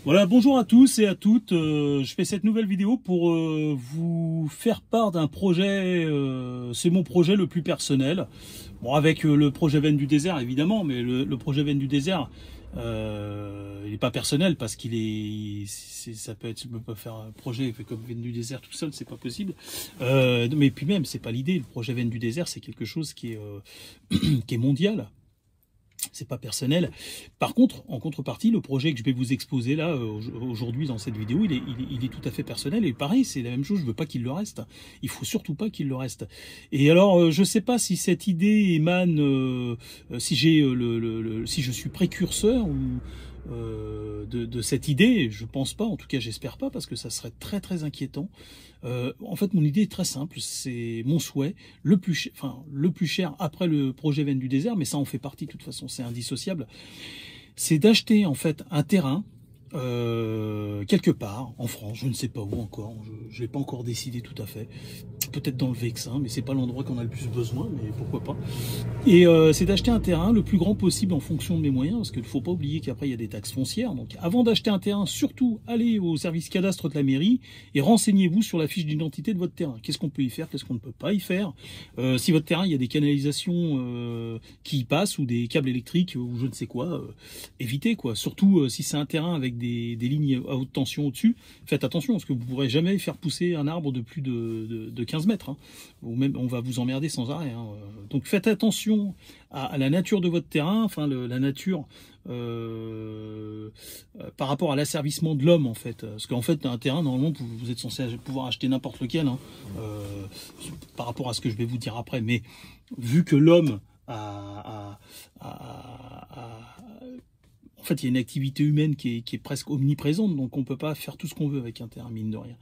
Voilà, bonjour à tous et à toutes. Je fais cette nouvelle vidéo pour vous faire part d'un projet. C'est mon projet le plus personnel. Bon, avec le projet Veine du désert évidemment, mais le projet Veine du désert, il n'est pas personnel parce qu'il est, ça peut être, je peux pas faire un projet fait comme Veine du désert tout seul, c'est pas possible. Mais puis même, c'est pas l'idée. Le projet Veine du désert, c'est quelque chose qui est qui est mondial. C'est pas personnel. Par contre, en contrepartie, le projet que je vais vous exposer là aujourd'hui dans cette vidéo, il est tout à fait personnel. Et pareil, c'est la même chose. Je veux pas qu'il le reste. Il faut surtout pas qu'il le reste. Et alors, je sais pas si cette idée émane, si j'ai si je suis précurseur ou de cette idée. Je pense pas. En tout cas, j'espère pas parce que ça serait très très inquiétant. En fait, mon idée est très simple. C'est mon souhait le plus cher après le projet Veine du désert, mais ça en fait partie de toute façon. C'est indissociable. C'est d'acheter en fait un terrain quelque part en France, je ne sais pas où encore, je n'ai pas encore décidé tout à fait, peut-être dans le Vexin, mais c'est pas l'endroit qu'on a le plus besoin, mais pourquoi pas. Et c'est d'acheter un terrain le plus grand possible en fonction de mes moyens, parce qu'il ne faut pas oublier qu'après il y a des taxes foncières. Donc avant d'acheter un terrain, surtout allez au service cadastre de la mairie et renseignez-vous sur la fiche d'identité de votre terrain. Qu'est-ce qu'on peut y faire, qu'est-ce qu'on ne peut pas y faire. Si votre terrain, il y a des canalisations qui y passent ou des câbles électriques ou je ne sais quoi, évitez quoi. Surtout si c'est un terrain avec des lignes à haute tension au-dessus, faites attention parce que vous ne pourrez jamais faire pousser un arbre de plus de 15 mètres. Hein. Ou même on va vous emmerder sans arrêt. Hein. Donc faites attention à la nature de votre terrain, enfin la nature par rapport à l'asservissement de l'homme en fait. Parce qu'en fait un terrain normalement vous êtes censé pouvoir acheter n'importe lequel hein, par rapport à ce que je vais vous dire après. Mais vu que l'homme en fait, il y a une activité humaine qui est presque omniprésente, donc on ne peut pas faire tout ce qu'on veut avec un terrain, mine de rien.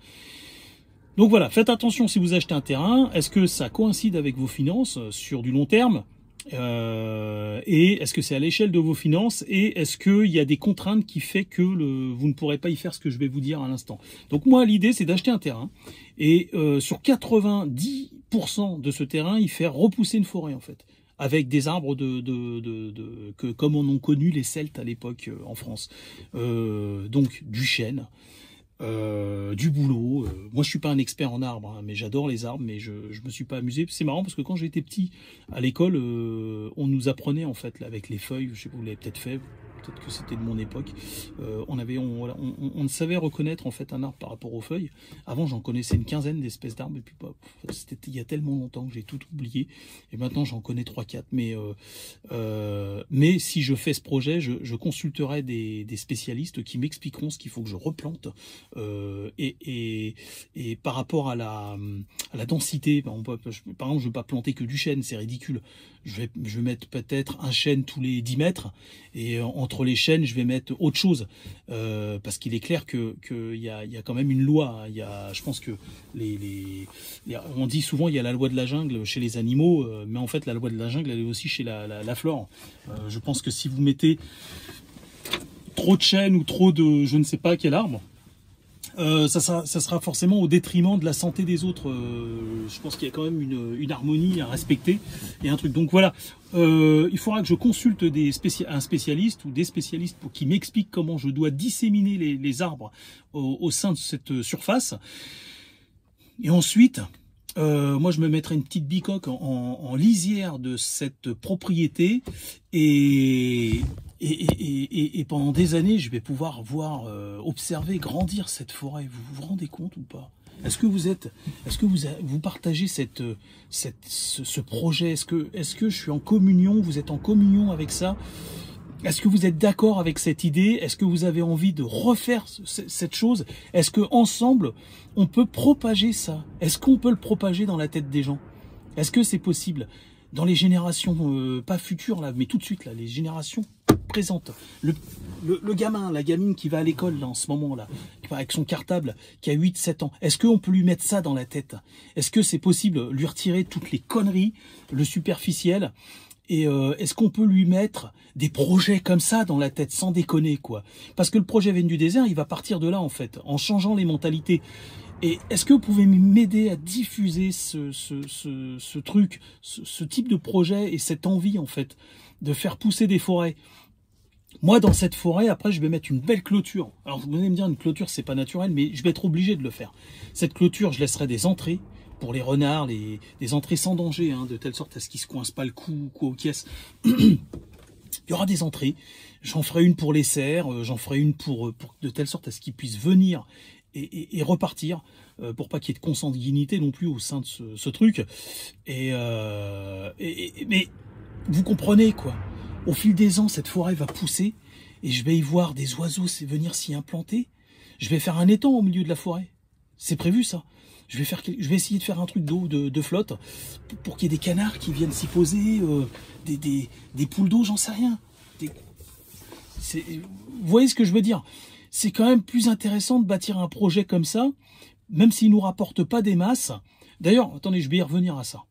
Donc voilà, faites attention si vous achetez un terrain, est-ce que ça coïncide avec vos finances sur du long terme et est-ce que c'est à l'échelle de vos finances et est-ce qu'il y a des contraintes qui fait que vous ne pourrez pas y faire ce que je vais vous dire à l'instant. Donc moi, l'idée, c'est d'acheter un terrain et sur 90% de ce terrain, y faire repousser une forêt en fait. Avec des arbres comme on a connu les Celtes à l'époque en France. Donc du chêne, du bouleau. Moi, je suis pas un expert en arbres, hein, mais j'adore les arbres, mais je me suis pas amusé. C'est marrant parce que quand j'étais petit à l'école, on nous apprenait en fait là, avec les feuilles. Je sais pas, vous l'avez peut-être fait. Peut-être que c'était de mon époque. On savait reconnaître en fait un arbre par rapport aux feuilles. Avant, j'en connaissais une quinzaine d'espèces d'arbres et puis c'était il y a tellement longtemps que j'ai tout oublié. Et maintenant, j'en connais 3-4. Mais si je fais ce projet, je consulterai des spécialistes qui m'expliqueront ce qu'il faut que je replante et par rapport à la densité. Par exemple, je ne veux pas planter que du chêne, c'est ridicule. Je vais mettre peut-être un chêne tous les 10 mètres et entre les chênes, je vais mettre autre chose parce qu'il est clair que y a quand même une loi. Je pense que on dit souvent il y a la loi de la jungle chez les animaux, mais en fait la loi de la jungle elle est aussi chez la flore. Je pense que si vous mettez trop de chênes ou trop de je ne sais pas quel arbre, ça sera forcément au détriment de la santé des autres. Je pense qu'il y a quand même une harmonie à respecter et un truc. Donc voilà, il faudra que je consulte un spécialiste ou des spécialistes pour qui m'expliquent comment je dois disséminer les arbres au sein de cette surface. Et ensuite, moi je me mettrai une petite bicoque en lisière de cette propriété et pendant des années, je vais pouvoir observer, grandir cette forêt. Vous vous rendez compte ou pas? Est-ce que vous partagez ce projet? Est-ce que je suis en communion? Vous êtes en communion avec ça? Est-ce que vous êtes d'accord avec cette idée? Est-ce que vous avez envie de refaire cette chose? Est-ce que ensemble on peut propager ça? Est-ce qu'on peut le propager dans la tête des gens? Est-ce que c'est possible? Dans les générations, pas futures, là, mais tout de suite, là, les générations présentes. Le gamin, la gamine qui va à l'école là, en ce moment-là, avec son cartable, qui a 8-7 ans, est-ce qu'on peut lui mettre ça dans la tête? Est-ce que c'est possible lui retirer toutes les conneries, le superficiel? Et est-ce qu'on peut lui mettre des projets comme ça dans la tête, sans déconner, quoi? Parce que le projet Veine du désert, il va partir de là, en fait, en changeant les mentalités. Et est-ce que vous pouvez m'aider à diffuser ce truc, ce type de projet et cette envie, en fait, de faire pousser des forêts Moi, dans cette forêt, après, je vais mettre une belle clôture. Alors, vous allez me dire, une clôture, c'est pas naturel, mais je vais être obligé de le faire. Cette clôture, je laisserai des entrées pour les renards, des entrées sans danger, hein, de telle sorte à ce qu'ils se coincent pas le cou ou aux caisses. Il y aura des entrées. J'en ferai une pour les cerfs, j'en ferai une pour de telle sorte à ce qu'ils puissent venir et repartir, pour pas qu'il y ait de consanguinité non plus au sein de ce truc. Mais vous comprenez, quoi. Au fil des ans, cette forêt va pousser et je vais y voir des oiseaux venir s'y implanter. Je vais faire un étang au milieu de la forêt. C'est prévu, ça. Je vais essayer de faire un truc d'eau de flotte pour qu'il y ait des canards qui viennent s'y poser, des poules d'eau, j'en sais rien. Vous voyez ce que je veux dire? C'est quand même plus intéressant de bâtir un projet comme ça, même s'il ne nous rapporte pas des masses. D'ailleurs, attendez, je vais y revenir à ça.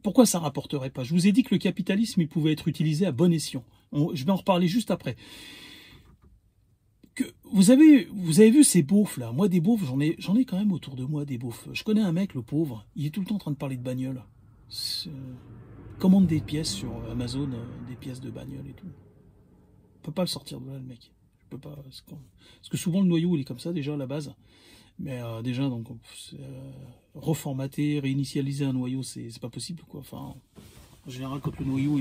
Pourquoi ça ne rapporterait pas? Je vous ai dit que le capitalisme, il pouvait être utilisé à bon escient. Je vais en reparler juste après. Vous avez vu ces beaufs là? Moi, des beaufs, j'en ai quand même autour de moi, des beaufs. Je connais un mec, le pauvre, il est tout le temps en train de parler de bagnole. Commande des pièces sur Amazon, des pièces de bagnole et tout. Je peux pas le sortir de là, le mec. Je peux pas. Parce que souvent, le noyau, il est comme ça, déjà, à la base. Mais déjà, donc, reformater, réinitialiser un noyau, c'est pas possible, quoi. Enfin, en général, quand le noyau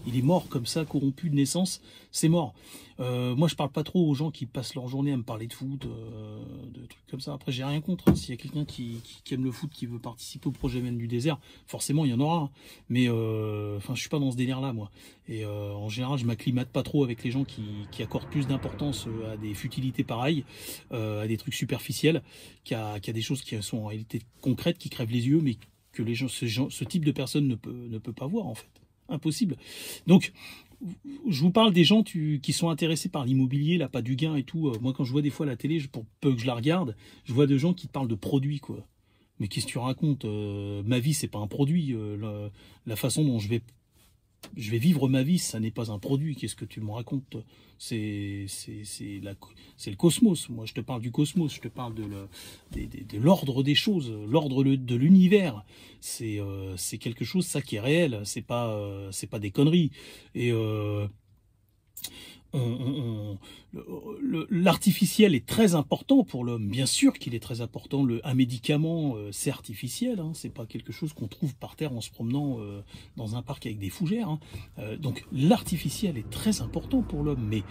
il est mort comme ça, corrompu de naissance, c'est mort. Moi, je parle pas trop aux gens qui passent leur journée à me parler de foot, de trucs comme ça. Après, j'ai rien contre. Hein. S'il y a quelqu'un qui aime le foot, qui veut participer au projet Men du désert, forcément, il y en aura. Hein. Mais enfin, je suis pas dans ce délire-là, moi. Et en général, je m'acclimate pas trop avec les gens qui accordent plus d'importance à des futilités pareilles, à des trucs superficiels, qu'à des choses qui sont en réalité concrètes, qui crèvent les yeux, mais que les gens, ce type de personne ne peut pas voir, en fait. Impossible. Donc, je vous parle des gens qui sont intéressés par l'immobilier, là, pas du gain et tout. Moi, quand je vois des fois la télé, pour peu que je la regarde, je vois des gens qui parlent de produits, quoi. Mais qu'est-ce que tu racontes? Ma vie, c'est pas un produit. La façon dont je vais vivre ma vie, ça n'est pas un produit. Qu'est-ce que tu me racontes? C'est le cosmos. Moi, je te parle du cosmos. Je te parle de l'ordre des choses, l'ordre de l'univers. C'est quelque chose, ça, qui est réel. C'est pas des conneries. Et l'artificiel est très important pour l'homme. Bien sûr qu'il est très important. Un médicament, c'est artificiel. Hein, c'est pas quelque chose qu'on trouve par terre en se promenant dans un parc avec des fougères. Hein. Donc l'artificiel est très important pour l'homme, mais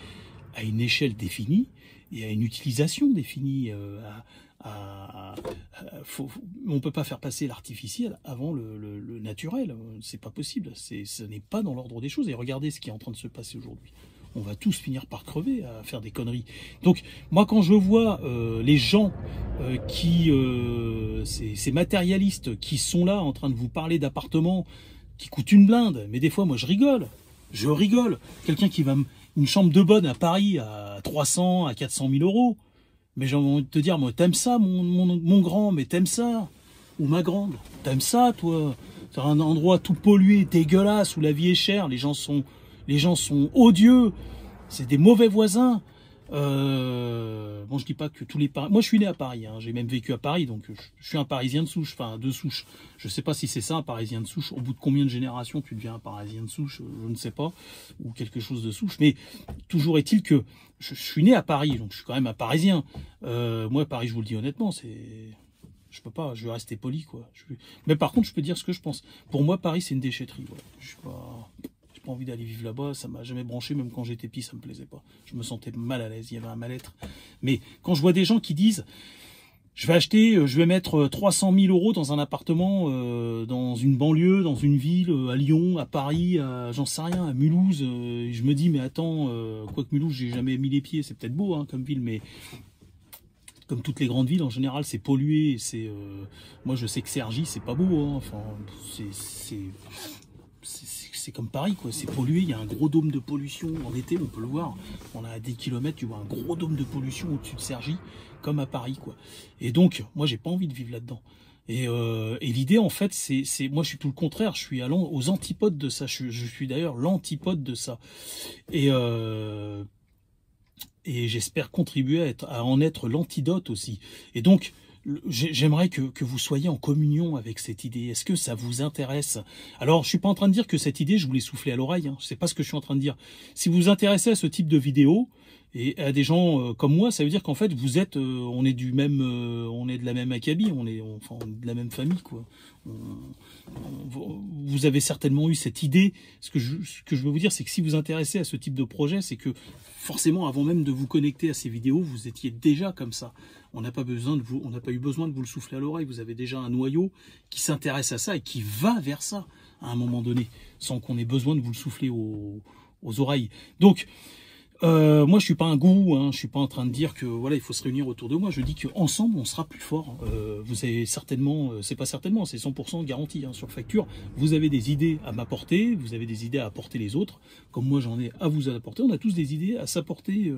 à une échelle définie et à une utilisation définie. On peut pas faire passer l'artificiel avant le naturel. C'est pas possible. Ce n'est pas dans l'ordre des choses. Et regardez ce qui est en train de se passer aujourd'hui. On va tous finir par crever à faire des conneries. Donc, moi, quand je vois les gens ces matérialistes qui sont là en train de vous parler d'appartements qui coûtent une blinde, mais des fois, moi, je rigole. Je rigole. Quelqu'un qui va une chambre de bonne à Paris à 300, à 400 000 euros. Mais j'ai envie de te dire, moi, t'aimes ça, mon grand, mais t'aimes ça. Ou ma grande, t'aimes ça, toi. C'est un endroit tout pollué, dégueulasse, où la vie est chère, les gens sont odieux, c'est des mauvais voisins. Bon, je dis pas que tous les Parisiens... Moi, je suis né à Paris, hein. J'ai même vécu à Paris, donc je suis un Parisien de souche, enfin, de souche. Je sais pas si c'est ça, un Parisien de souche. Au bout de combien de générations tu deviens un Parisien de souche, je ne sais pas, ou quelque chose de souche. Mais toujours est-il que je suis né à Paris, donc je suis quand même un Parisien. Moi, Paris, je vous le dis honnêtement, c'est... Je peux pas, je vais rester poli, quoi. Mais par contre, je peux dire ce que je pense. Pour moi, Paris, c'est une déchetterie. Ouais. Je suis pas... envie d'aller vivre là-bas, ça m'a jamais branché, même quand j'étais petit, ça me plaisait pas. Je me sentais mal à l'aise, il y avait un mal-être. Mais quand je vois des gens qui disent, je vais mettre 300 000 euros dans un appartement, dans une banlieue, dans une ville, à Lyon, à Paris, j'en sais rien, à Mulhouse, je me dis, mais attends, quoique Mulhouse, j'ai jamais mis les pieds, c'est peut-être beau, hein, comme ville, mais comme toutes les grandes villes, en général, c'est pollué, moi, je sais que Cergy, c'est pas beau, hein, enfin, c'est comme Paris, quoi. C'est pollué, il y a un gros dôme de pollution. En été, on peut le voir. On a à 10 km, tu vois un gros dôme de pollution au-dessus de Cergy, comme à Paris, quoi. Et donc, moi, j'ai pas envie de vivre là-dedans. Et l'idée, en fait, moi, je suis tout le contraire. Je suis allant aux antipodes de ça. Je suis d'ailleurs l'antipode de ça. Et j'espère contribuer à en être l'antidote aussi. Et donc, j'aimerais que vous soyez en communion avec cette idée. Est-ce que ça vous intéresse? Alors, je suis pas en train de dire que cette idée, je vous l'ai soufflée à l'oreille. Hein. C'est pas ce que je suis en train de dire. Si vous vous intéressez à ce type de vidéo et à des gens comme moi, ça veut dire qu'en fait, vous êtes, on est du même, on est de la même acabit, on est de la même famille, quoi. Vous avez certainement eu cette idée. Ce que je veux vous dire, c'est que si vous vous intéressez à ce type de projet, c'est que forcément, avant même de vous connecter à ces vidéos, vous étiez déjà comme ça. On n'a pas eu besoin de vous le souffler à l'oreille. Vous avez déjà un noyau qui s'intéresse à ça et qui va vers ça à un moment donné, sans qu'on ait besoin de vous le souffler aux oreilles. Donc, moi, je suis pas un gourou, hein, je suis pas en train de dire que voilà, il faut se réunir autour de moi. Je dis qu'ensemble, on sera plus fort. Vous avez certainement, c'est pas certainement, c'est 100% garanti hein, sur facture. Vous avez des idées à m'apporter, vous avez des idées à apporter les autres, comme moi j'en ai à vous apporter. On a tous des idées à s'apporter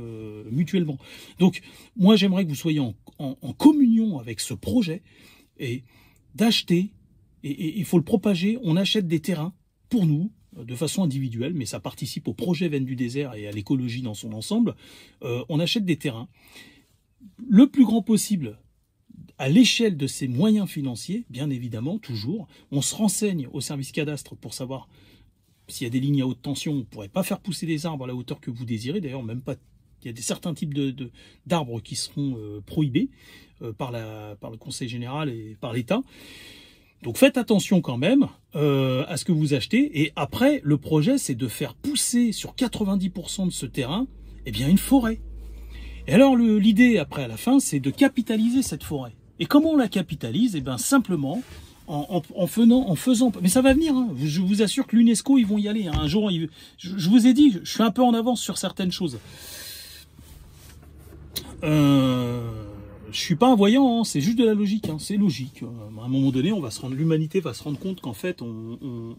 mutuellement. Donc, moi, j'aimerais que vous soyez en communion avec ce projet et d'acheter. Et il faut le propager. On achète des terrains pour nous, de façon individuelle, mais ça participe au projet Veine du désert et à l'écologie dans son ensemble. On achète des terrains le plus grand possible à l'échelle de ses moyens financiers, bien évidemment, toujours. On se renseigne au service cadastre pour savoir s'il y a des lignes à haute tension. On ne pourrait pas faire pousser des arbres à la hauteur que vous désirez, d'ailleurs même pas. Il y a certains types d'arbres qui seront prohibés par le Conseil général et par l'État. Donc faites attention quand même à ce que vous achetez. Et après, le projet, c'est de faire pousser sur 90% de ce terrain, eh bien, une forêt. Et alors, l'idée, après, à la fin, c'est de capitaliser cette forêt. Et comment on la capitalise? Eh bien, simplement, en faisant... Mais ça va venir, hein. Je vous assure que l'UNESCO, ils vont y aller. Hein. Un jour, je vous ai dit, je suis un peu en avance sur certaines choses. Je suis pas un voyant, hein, c'est juste de la logique, hein, c'est logique. À un moment donné, l'humanité va se rendre compte qu'en fait, on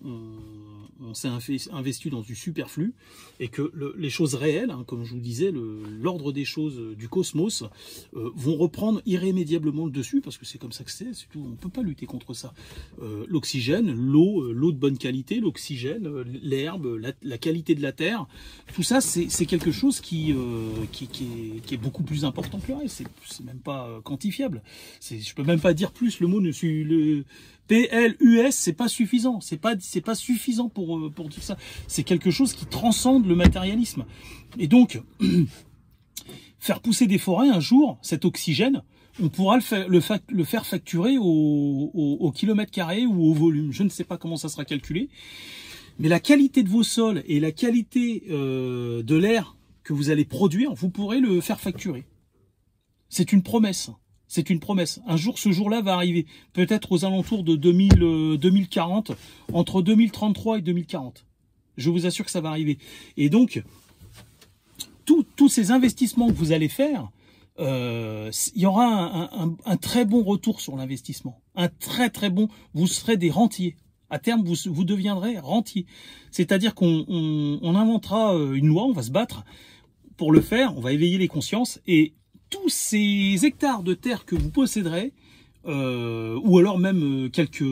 s'est investi dans du superflu et que les choses réelles, hein, comme je vous disais, l'ordre des choses du cosmos vont reprendre irrémédiablement le dessus parce que c'est comme ça que c'est tout. On peut pas lutter contre ça. L'oxygène, l'eau de bonne qualité, l'oxygène, l'herbe, la qualité de la terre, tout ça, c'est quelque chose qui est beaucoup plus important que le reste. C'est même pas quantifiable. Je peux même pas dire plus. Le mot ne suit le PLUS, c'est pas suffisant. C'est pas suffisant pour dire ça. C'est quelque chose qui transcende le matérialisme. Et donc, faire pousser des forêts un jour, cet oxygène, on pourra le faire facturer au kilomètre carré ou au volume. Je ne sais pas comment ça sera calculé. Mais la qualité de vos sols et la qualité de l'air que vous allez produire, vous pourrez le faire facturer. C'est une promesse. C'est une promesse. Un jour, ce jour-là va arriver. Peut-être aux alentours de 2040, entre 2033 et 2040. Je vous assure que ça va arriver. Et donc, tous ces investissements que vous allez faire, il y aura un très bon retour sur l'investissement. Un très très bon. Vous serez des rentiers. À terme, vous deviendrez rentier. C'est-à-dire qu'on inventera une loi, on va se battre pour le faire, on va éveiller les consciences et tous ces hectares de terre que vous posséderez, ou alors même quelques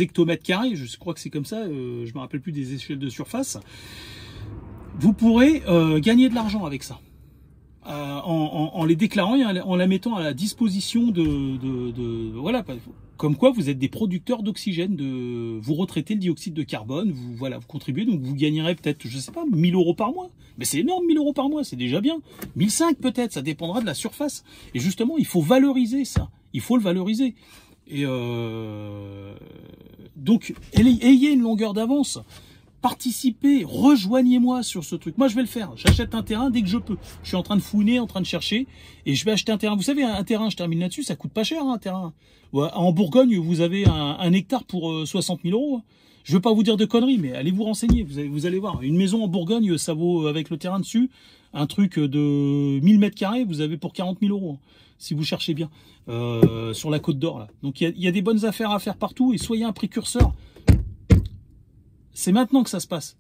hectomètres carrés, je crois que c'est comme ça, je me rappelle plus des échelles de surface, vous pourrez gagner de l'argent avec ça. En les déclarant et en la mettant à la disposition voilà, comme quoi vous êtes des producteurs d'oxygène, vous retraitez le dioxyde de carbone, vous contribuez, donc vous gagnerez peut-être, je sais pas, 1 000 € par mois. Mais c'est énorme, 1 000 € par mois, c'est déjà bien. 1 500 peut-être, ça dépendra de la surface. Et justement, il faut valoriser ça, il faut le valoriser. Et donc, ayez une longueur d'avance. Participez, rejoignez-moi sur ce truc. Moi, je vais le faire. J'achète un terrain dès que je peux. Je suis en train de fouiner, en train de chercher, et je vais acheter un terrain. Vous savez, un terrain, je termine là-dessus, ça coûte pas cher, hein, un terrain. Ouais, en Bourgogne, vous avez un hectare pour 60 000 €. Je veux pas vous dire de conneries, mais allez vous renseigner. Vous allez voir. Une maison en Bourgogne, ça vaut, avec le terrain dessus, un truc de 1000 mètres carrés, vous avez pour 40 000 €, hein, si vous cherchez bien, sur la Côte d'Or, là. Donc, il y a des bonnes affaires à faire partout, et soyez un précurseur. C'est maintenant que ça se passe.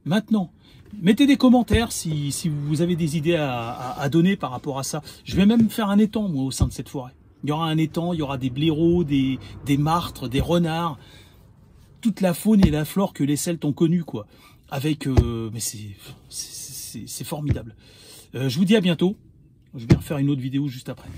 Maintenant. Mettez des commentaires si vous avez des idées à donner par rapport à ça. Je vais même faire un étang, moi, au sein de cette forêt. Il y aura un étang, il y aura des blaireaux, des martres, des renards. Toute la faune et la flore que les Celtes ont connue, quoi. Avec, mais c'est formidable. Je vous dis à bientôt. Je vais refaire une autre vidéo juste après.